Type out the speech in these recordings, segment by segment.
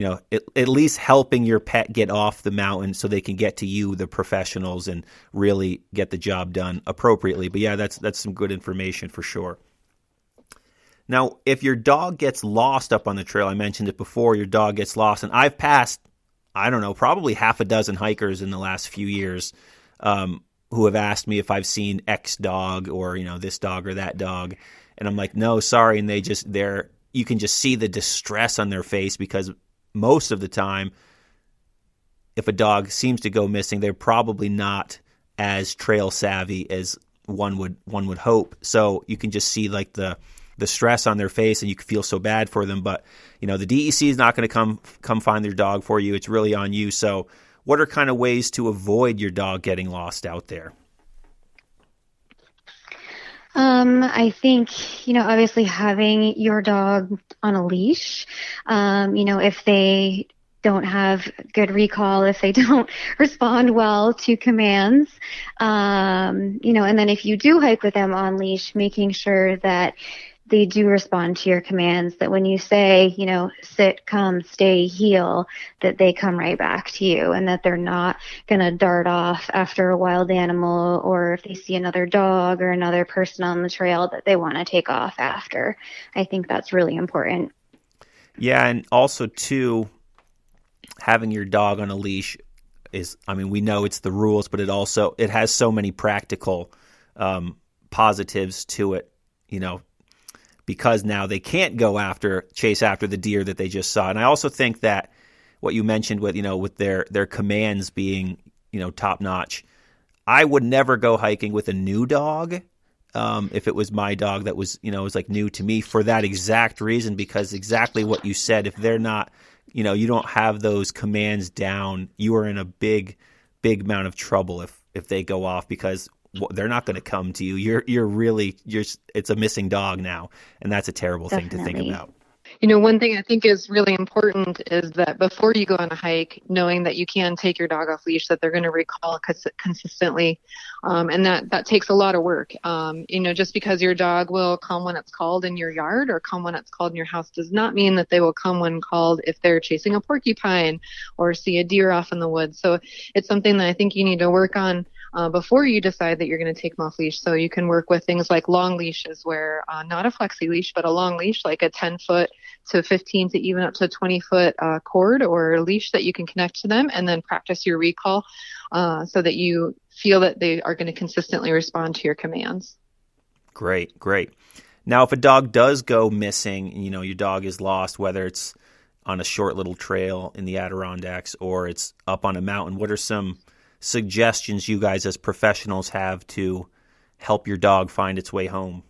at least helping your pet get off the mountain so they can get to you, the professionals, and really get the job done appropriately. But yeah, that's some good information for sure. Now, if your dog gets lost up on the trail, I mentioned it before, your dog gets lost, and I've passed, I don't know, probably half a dozen hikers in the last few years who have asked me if I've seen X dog or, this dog or that dog. And I'm like, no, sorry. And you can just see the distress on their face, because most of the time, if a dog seems to go missing, they're probably not as trail savvy as one would hope. So you can just see like the stress on their face, and you can feel so bad for them. But the DEC is not going to come find their dog for you. It's really on you. So what are kind of ways to avoid your dog getting lost out there? I think, obviously having your dog on a leash, if they don't have good recall, if they don't respond well to commands, and then if you do hike with them on leash, making sure that they do respond to your commands, that when you say, sit, come, stay, heel, that they come right back to you, and that they're not going to dart off after a wild animal, or if they see another dog or another person on the trail that they want to take off after. I think that's really important. Yeah, and also, too, having your dog on a leash we know it's the rules, but it has so many practical positives to it, because now they can't chase after the deer that they just saw. And I also think that what you mentioned with their commands being, top notch, I would never go hiking with a new dog if it was my dog that was, was like new to me, for that exact reason, because exactly what you said, if they're not, you don't have those commands down, you are in a big amount of trouble if they go off, because they're not going to come to you. It's a missing dog now, and that's a terrible Definitely. thing to think about. One thing I think is really important is that before you go on a hike, knowing that you can take your dog off leash, that they're going to recall consistently, and that takes a lot of work. Just because your dog will come when it's called in your yard or come when it's called in your house does not mean that they will come when called if they're chasing a porcupine or see a deer off in the woods. So it's something that I think you need to work on before you decide that you're going to take them off leash. So you can work with things like long leashes, where not a flexi leash, but a long leash, like a 10-foot to 15 to even up to 20-foot cord or leash that you can connect to them, and then practice your recall so that you feel that they are going to consistently respond to your commands. Great. Now, if a dog does go missing, your dog is lost, whether it's on a short little trail in the Adirondacks or it's up on a mountain, what are some suggestions you guys as professionals have to help your dog find its way home?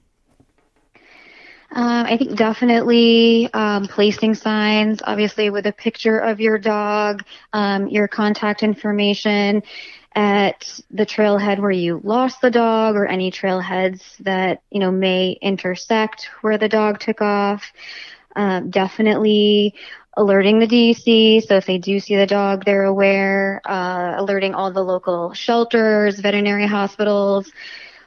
I think definitely placing signs, obviously with a picture of your dog, your contact information at the trailhead where you lost the dog, or any trailheads that, may intersect where the dog took off. Definitely alerting the DEC, so if they do see the dog, they're aware, alerting all the local shelters, veterinary hospitals.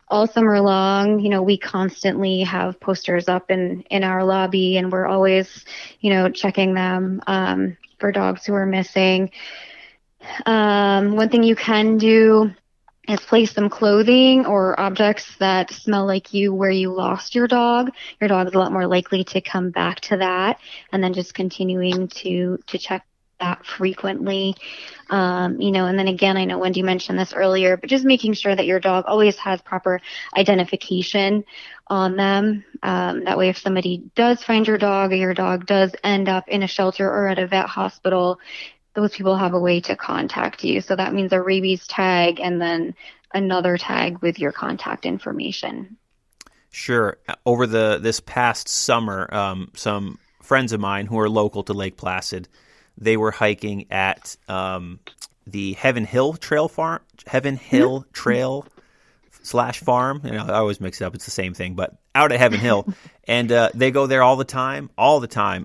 All summer long, we constantly have posters up in our lobby, and we're always, checking them for dogs who are missing. One thing you can do is place some clothing or objects that smell like you where you lost your dog. Your dog is a lot more likely to come back to that, and then just continuing to check that frequently. And then again, I know Wendy mentioned this earlier, but just making sure that your dog always has proper identification on them. That way, if somebody does find your dog, or your dog does end up in a shelter or at a vet hospital, those people have a way to contact you. So that means a rabies tag and then another tag with your contact information. Sure. Over this past summer, some friends of mine who are local to Lake Placid, they were hiking at the Heaven Hill Trail Farm, Trail / farm. I always mix it up. It's the same thing, but out at Heaven Hill. And they go there all the time.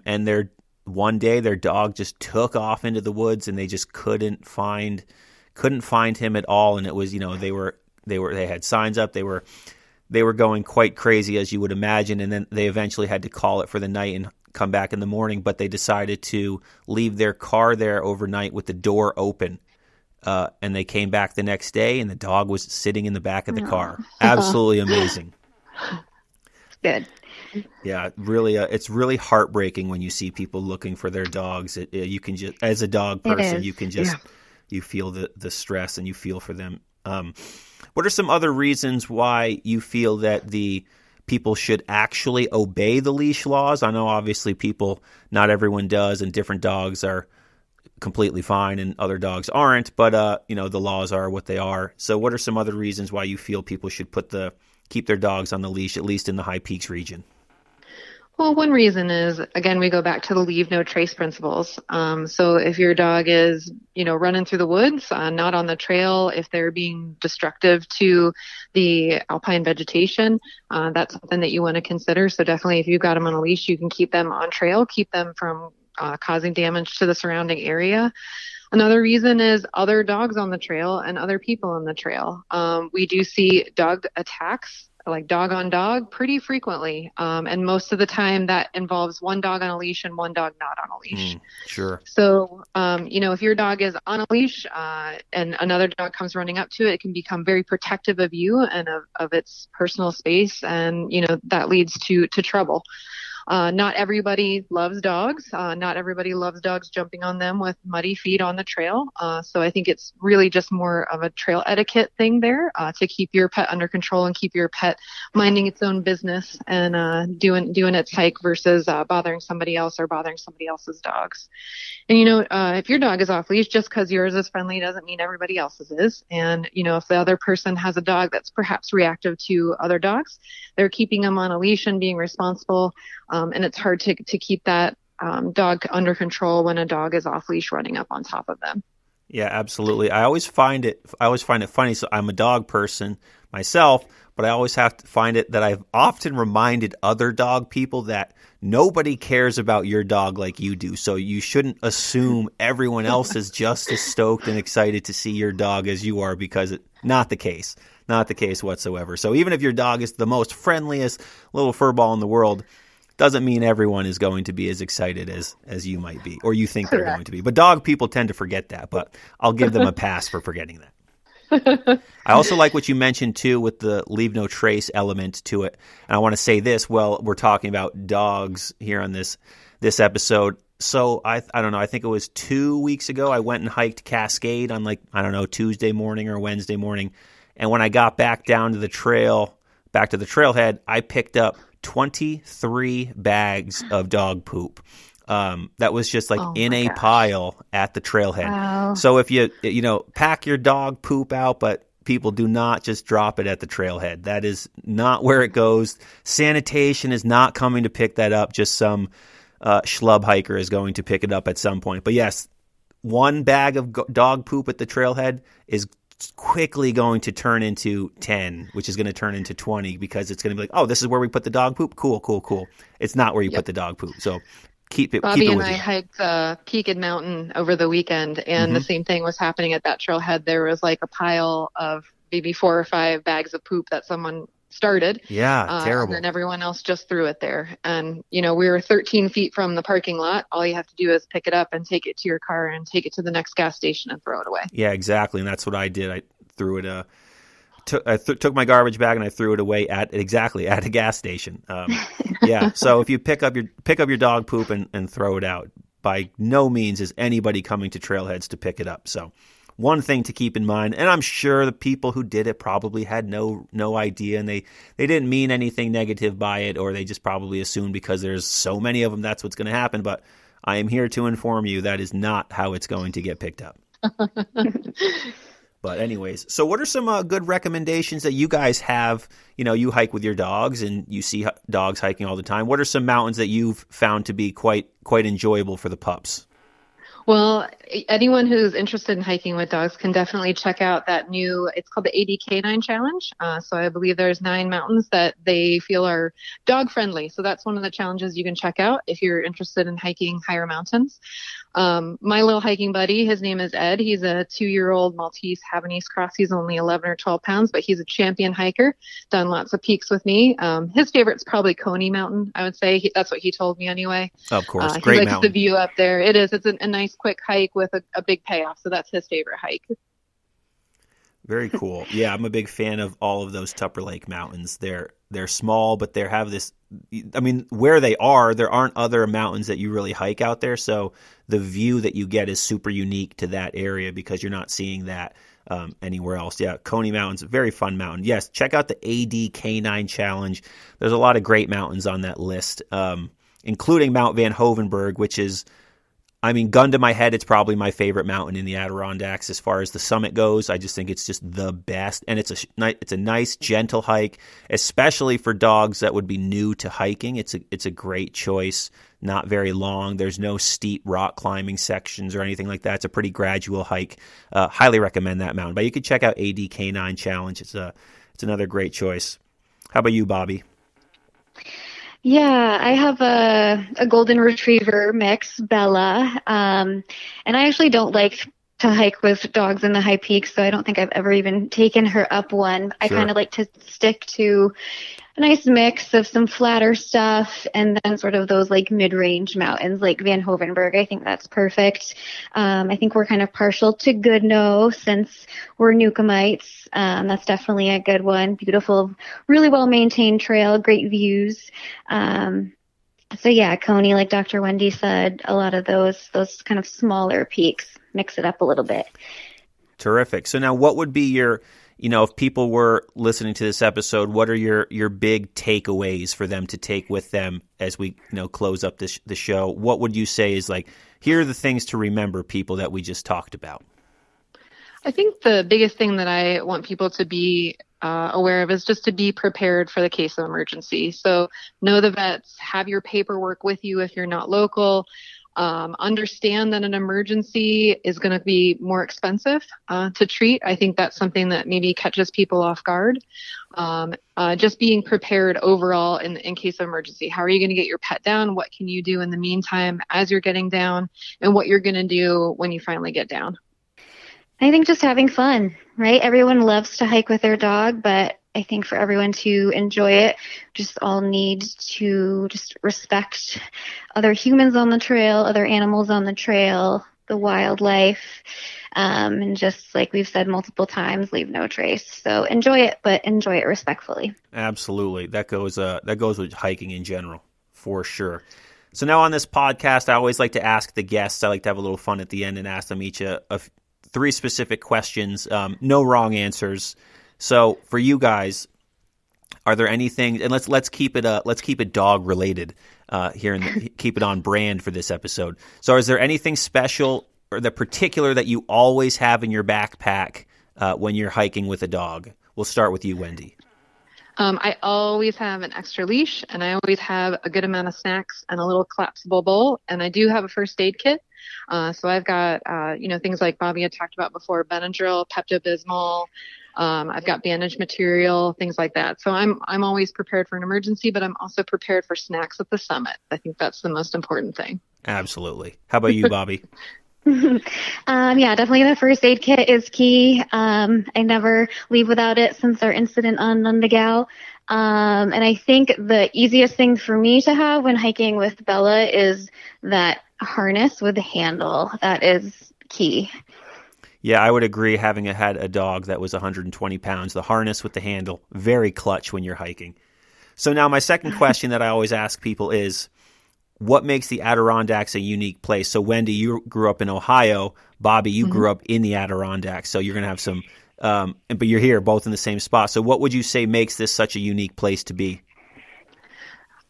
And one day their dog just took off into the woods, and they just couldn't find him at all. And it was, they had signs up. They were going quite crazy, as you would imagine. And then they eventually had to call it for the night and come back in the morning, but they decided to leave their car there overnight with the door open. And they came back the next day, and the dog was sitting in the back of the car. Absolutely amazing. Good. Yeah, really, it's really heartbreaking when you see people looking for their dogs. You can just, as a dog person, you can just, you feel the stress and you feel for them. What are some other reasons why you feel that the people should actually obey the leash laws? I know obviously not everyone does, and different dogs are completely fine and other dogs aren't, but the laws are what they are. So what are some other reasons why you feel people should keep their dogs on the leash, at least in the High Peaks region? Well, one reason is, again, we go back to the leave no trace principles. So if your dog is, running through the woods, not on the trail, if they're being destructive to the alpine vegetation, that's something that you want to consider. So definitely if you've got them on a leash, you can keep them on trail, keep them from causing damage to the surrounding area. Another reason is other dogs on the trail and other people on the trail. We do see dog attacks, like dog on dog, pretty frequently. And most of the time that involves one dog on a leash and one dog not on a leash. Sure. So, if your dog is on a leash and another dog comes running up to it, it can become very protective of you and of its personal space. And, that leads to trouble. Not everybody loves dogs. Not everybody loves dogs jumping on them with muddy feet on the trail. So I think it's really just more of a trail etiquette thing there to keep your pet under control and keep your pet minding its own business and doing its hike versus bothering somebody else or bothering somebody else's dogs. And, if your dog is off leash, just because yours is friendly doesn't mean everybody else's is. And, if the other person has a dog that's perhaps reactive to other dogs, they're keeping them on a leash and being responsible. And it's hard to keep that dog under control when a dog is off leash running up on top of them. Yeah, absolutely. I always find it funny. So I'm a dog person myself, but I always have to find it that I've often reminded other dog people that nobody cares about your dog like you do. So you shouldn't assume everyone else is just as stoked and excited to see your dog as you are, because it's not the case. Not the case whatsoever. So even if your dog is the most friendliest little furball in the world, doesn't mean everyone is going to be as excited as you might be, or you think they're going to be. But dog people tend to forget that, but I'll give them a pass for forgetting that. I also like what you mentioned, too, with the leave no trace element to it. And I want to say this, we're talking about dogs here on this episode. So I don't know, I think it was 2 weeks ago, I went and hiked Cascade on Tuesday morning or Wednesday morning. And when I got back to the trailhead, I picked up 23 bags of dog poop. That was just in a pile at the trailhead. Wow. So if you pack your dog poop out, but people do not just drop it at the trailhead. That is not where it goes. Sanitation is not coming to pick that up. Just some schlub hiker is going to pick it up at some point. But yes, one bag of dog poop at the trailhead is quickly going to turn into 10, which is going to turn into 20, because it's going to be like, oh, this is where we put the dog poop? Cool. It's not where you put the dog poop. So keep it Bobby with and I you. hiked Peaked Mountain over the weekend, and the same thing was happening at that trailhead. There was a pile of maybe 4 or 5 bags of poop that someone started. Yeah, terrible. And then everyone else just threw it there. And, we were 13 feet from the parking lot. All you have to do is pick it up and take it to your car and take it to the next gas station and throw it away. Yeah, exactly. And that's what I did. I threw it. Took my garbage bag and I threw it away at a gas station. Yeah. So if you pick up your dog poop and throw it out, by no means is anybody coming to trailheads to pick it up. So one thing to keep in mind, and I'm sure the people who did it probably had no idea, and they didn't mean anything negative by it, or they just probably assumed because there's so many of them that's what's going to happen. But I am here to inform you that is not how it's going to get picked up. But anyways, so what are some good recommendations that you guys have? You hike with your dogs and you see dogs hiking all the time. What are some mountains that you've found to be quite enjoyable for the pups? Well, anyone who's interested in hiking with dogs can definitely check out that it's called the 80 Canine Challenge. So I believe there's 9 mountains that they feel are dog friendly. So that's one of the challenges you can check out if you're interested in hiking higher mountains. My little hiking buddy, his name is Ed. He's a 2-year-old Maltese Havanese cross. He's only 11 or 12 pounds, but he's a champion hiker, done lots of peaks with me. His favorite's probably Coney Mountain, I would say. That's what he told me anyway. Of course, He great likes mountain. the view up there. It is. It's a nice quick hike with a big payoff. So that's his favorite hike. Very cool. Yeah, I'm a big fan of all of those Tupper Lake mountains. They're small, but they have this. I mean, where they are, there aren't other mountains that you really hike out there. So the view that you get is super unique to that area because you're not seeing that anywhere else. Yeah, Coney Mountain's a very fun mountain. Yes, check out the AD K9 Challenge. There's a lot of great mountains on that list, including Mount Van Hovenberg, which is, I mean, gun to my head, it's probably my favorite mountain in the Adirondacks as far as the summit goes. I just think it's just the best, and it's a nice, gentle hike, especially for dogs that would be new to hiking. It's a great choice. Not very long. There's no steep rock climbing sections or anything like that. It's a pretty gradual hike. Highly recommend that mountain. But you could check out ADK9 Challenge. It's another great choice. How about you, Bobbi? Yeah, I have a golden retriever mix, Bella, and I actually don't like to hike with dogs in the high peaks, so I don't think I've ever even taken her up one. I kind of like to stick to a nice mix of some flatter stuff and then sort of those like mid-range mountains like Van Hovenberg. I think that's perfect. I think we're kind of partial to Goodnoe since we're Newcomites. That's definitely a good one. Beautiful, really well-maintained trail, great views. So yeah, Coney, like Dr. Wendy said, a lot of those kind of smaller peaks, mix it up a little bit. Terrific. So now what would be your, if people were listening to this episode, what are your big takeaways for them to take with them as we, close up the show? What would you say is like, here are the things to remember, people, that we just talked about? I think the biggest thing that I want people to be aware of is just to be prepared for the case of emergency. So know the vets, have your paperwork with you if you're not local. Understand that an emergency is going to be more expensive to treat. I think that's something that maybe catches people off guard. Just being prepared overall in case of emergency. How are you going to get your pet down? What can you do in the meantime as you're getting down? And what you're going to do when you finally get down. I think just having fun, right? Everyone loves to hike with their dog, but I think for everyone to enjoy it, just all need to just respect other humans on the trail, other animals on the trail, the wildlife, and just like we've said multiple times, leave no trace. So enjoy it, but enjoy it respectfully. Absolutely. That goes with hiking in general, for sure. So now on this podcast, I always like to ask the guests, I like to have a little fun at the end and ask them each 3 specific questions, no wrong answers. So for you guys, are there anything? And let's keep it dog related here and keep it on brand for this episode. So is there anything special or the particular that you always have in your backpack when you're hiking with a dog? We'll start with you, Wendy. I always have an extra leash, and I always have a good amount of snacks and a little collapsible bowl. And I do have a first aid kit. So I've got, things like Bobbi had talked about before, Benadryl, Pepto-Bismol. I've got bandage material, things like that. So I'm always prepared for an emergency, but I'm also prepared for snacks at the summit. I think that's the most important thing. Absolutely. How about you, Bobbi? Yeah, definitely the first aid kit is key. I never leave without it since our incident on Nundagal. And I think the easiest thing for me to have when hiking with Bella is that harness with the handle. That is key. Yeah, I would agree. Having had a dog that was 120 pounds, the harness with the handle, very clutch when you're hiking. So now my second question that I always ask people is, what makes the Adirondacks a unique place? So Wendy, you grew up in Ohio. Bobbi, you grew up in the Adirondacks. So you're going to have some, but you're here both in the same spot. So what would you say makes this such a unique place to be?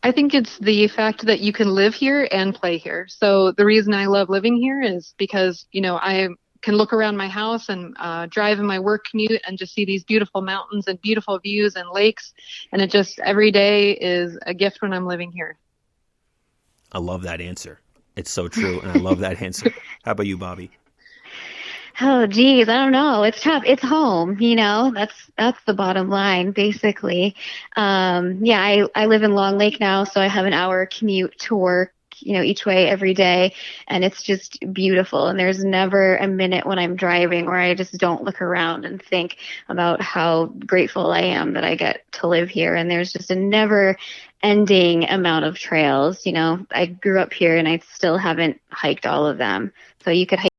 I think it's the fact that you can live here and play here. So the reason I love living here is because, I can look around my house and drive in my work commute and just see these beautiful mountains and beautiful views and lakes. And it just, every day is a gift when I'm living here. I love that answer. It's so true, and I love that answer. How about you, Bobbi? Oh, geez, I don't know. It's tough. It's home, That's the bottom line, basically. I live in Long Lake now, so I have an hour commute to work, each way every day. And it's just beautiful. And there's never a minute when I'm driving where I just don't look around and think about how grateful I am that I get to live here. And there's just a never ending amount of trails. I grew up here and I still haven't hiked all of them. So you could hike